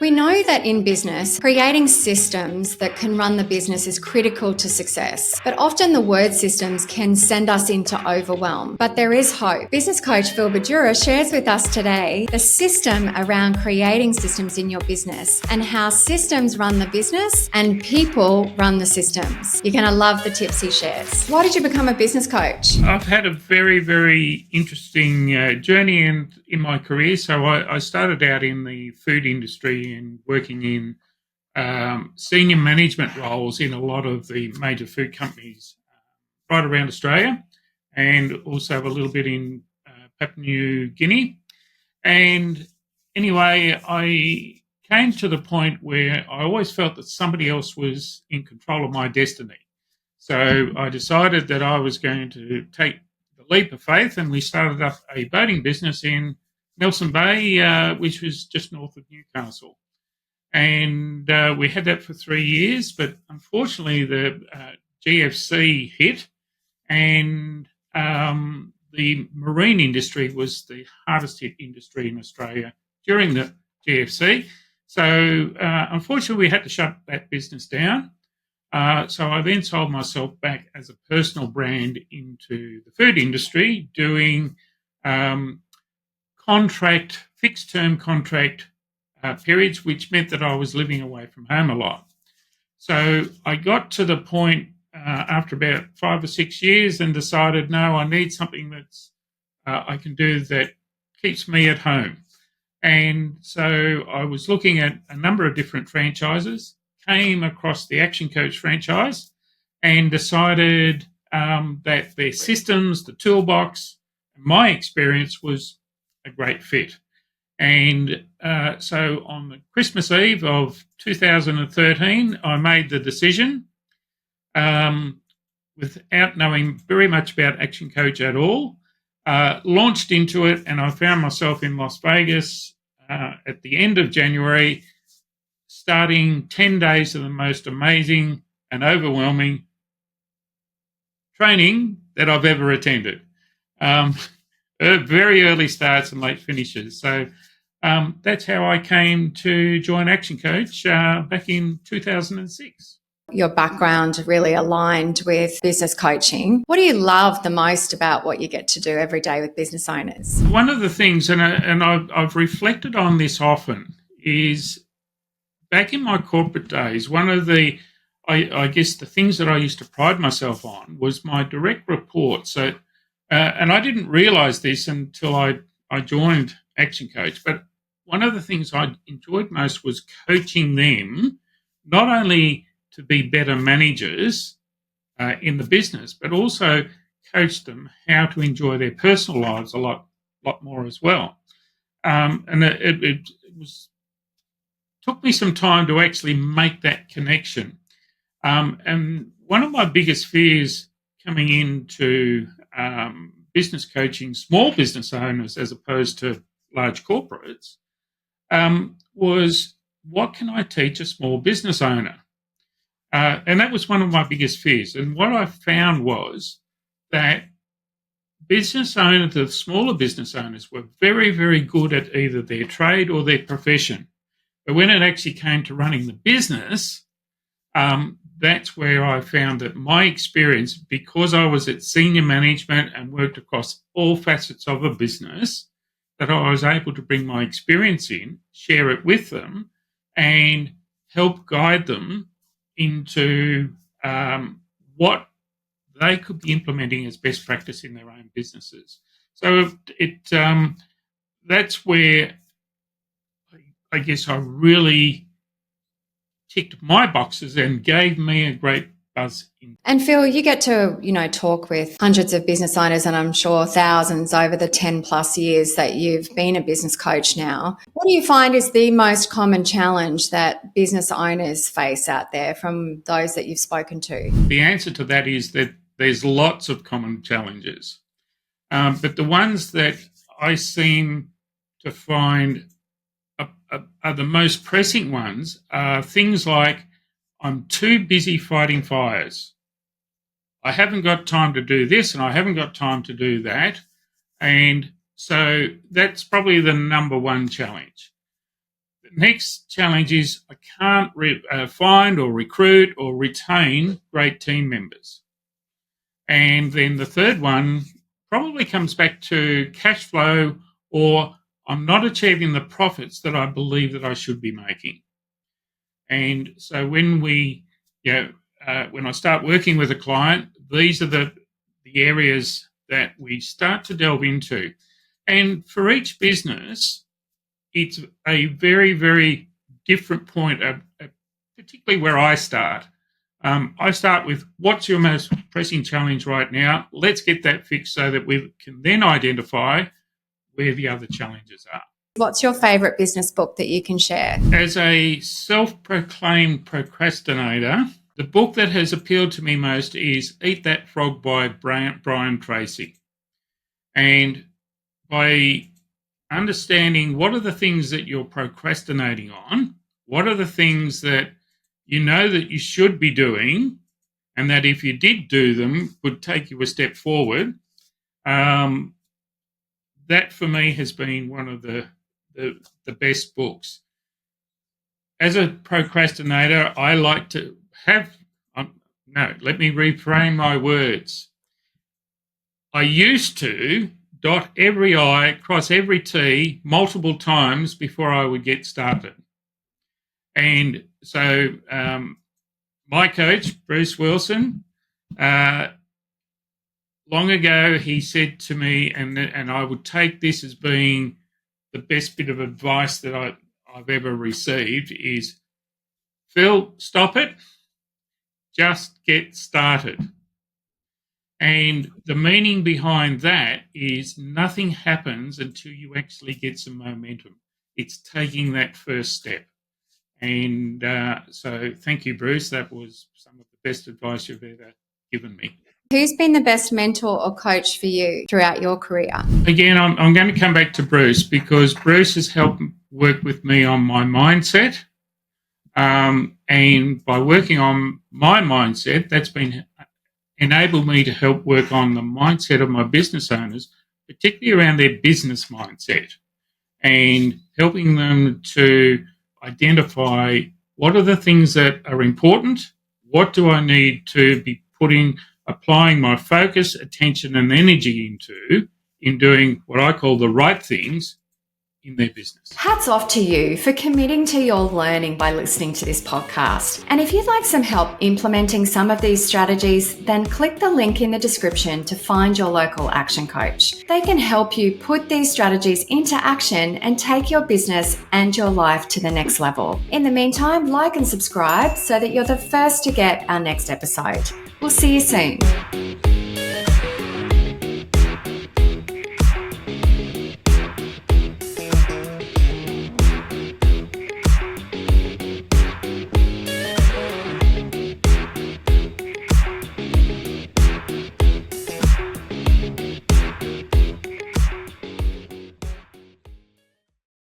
We know that in business, creating systems that can run the business is critical to success. But often the word systems can send us into overwhelm. But there is hope. Business coach Phil Badura shares with us today the system around creating systems in your business and how systems run the business and people run the systems. You're going to love the tips he shares. Why did you become a business coach? I've had a very, very interesting journey in my career. So I started out in the food industry and working in senior management roles in a lot of the major food companies right around Australia, and also a little bit in Papua New Guinea. And anyway, I came to the point where I always felt that somebody else was in control of my destiny. So I decided that I was going to take the leap of faith, and we started up a boating business in Nelson Bay, which was just north of Newcastle. And we had that for 3 years, but unfortunately the GFC hit, and the marine industry was the hardest hit industry in Australia during the GFC. So unfortunately we had to shut that business down. So I then sold myself back as a personal brand into the food industry, doing fixed-term contract periods, which meant that I was living away from home a lot. So I got to the point after about 5 or 6 years and decided, no, I need something that's I can do that keeps me at home. And so I was looking at a number of different franchises, came across the Action Coach franchise, and decided that their systems, the toolbox, my experience was a great fit. And so on the Christmas Eve of 2013, I made the decision, without knowing very much about Action Coach at all, launched into it, and I found myself in Las Vegas at the end of January, starting 10 days of the most amazing and overwhelming training that I've ever attended. Very early starts and late finishes. So that's how I came to join Action Coach back in 2006. Your background really aligned with business coaching. What do you love the most about what you get to do every day with business owners? One of the things, and I've reflected on this often, is back in my corporate days, one of the, I guess the things that I used to pride myself on was my direct reports. So, and I didn't realize this until I joined Action Coach, but one of the things I enjoyed most was coaching them, not only to be better managers in the business, but also coach them how to enjoy their personal lives a lot more as well. And it took me some time to actually make that connection. And one of my biggest fears coming into business coaching, small business owners as opposed to large corporates, was what can I teach a small business owner? And that was one of my biggest fears. And what I found was that business owners, the smaller business owners, were very, very good at either their trade or their profession. But when it actually came to running the business, that's where I found that my experience, because I was at senior management and worked across all facets of a business, that I was able to bring my experience in, share it with them, and help guide them into what they could be implementing as best practice in their own businesses. So that's where I guess I really ticked my boxes and gave me a great buzz. And Phil, you get to, talk with hundreds of business owners, and I'm sure thousands over the 10 plus years that you've been a business coach now. What do you find is the most common challenge that business owners face out there from those that you've spoken to? The answer to that is that there's lots of common challenges. But the ones that I seem to find are the most pressing ones are things like, I'm too busy fighting fires. I haven't got time to do this and I haven't got time to do that. And so that's probably the number one challenge. The next challenge is I can't find or recruit or retain great team members. And then the third one probably comes back to cash flow, or I'm not achieving the profits that I believe that I should be making. And so when when I start working with a client, these are the areas that we start to delve into. And for each business, it's a very, very different point, particularly where I start. I start with what's your most pressing challenge right now? Let's get that fixed so that we can then identify where the other challenges are. What's your favourite business book that you can share? As a self-proclaimed procrastinator, the book that has appealed to me most is Eat That Frog by Brian Tracy. And by understanding what are the things that you're procrastinating on, what are the things that you know that you should be doing, and that if you did do them would take you a step forward, that for me has been one of the best books. As a procrastinator, I like to let me reframe my words. I used to dot every I, cross every T multiple times before I would get started. And so my coach, Bruce Wilson, long ago he said to me, and I would take this as being the best bit of advice that I've ever received, is, Phil, stop it, just get started. And the meaning behind that is nothing happens until you actually get some momentum. It's taking that first step. And so thank you, Bruce. That was some of the best advice you've ever given me. Who's been the best mentor or coach for you throughout your career? Again, I'm going to come back to Bruce, because Bruce has helped work with me on my mindset. And by working on my mindset, that's been enabled me to help work on the mindset of my business owners, particularly around their business mindset, and helping them to identify what are the things that are important, what do I need to be applying my focus, attention and energy into in doing what I call the right things in their business. Hats off to you for committing to your learning by listening to this podcast. And if you'd like some help implementing some of these strategies, then click the link in the description to find your local action coach. They can help you put these strategies into action and take your business and your life to the next level. In the meantime, like and subscribe so that you're the first to get our next episode. We'll see you soon.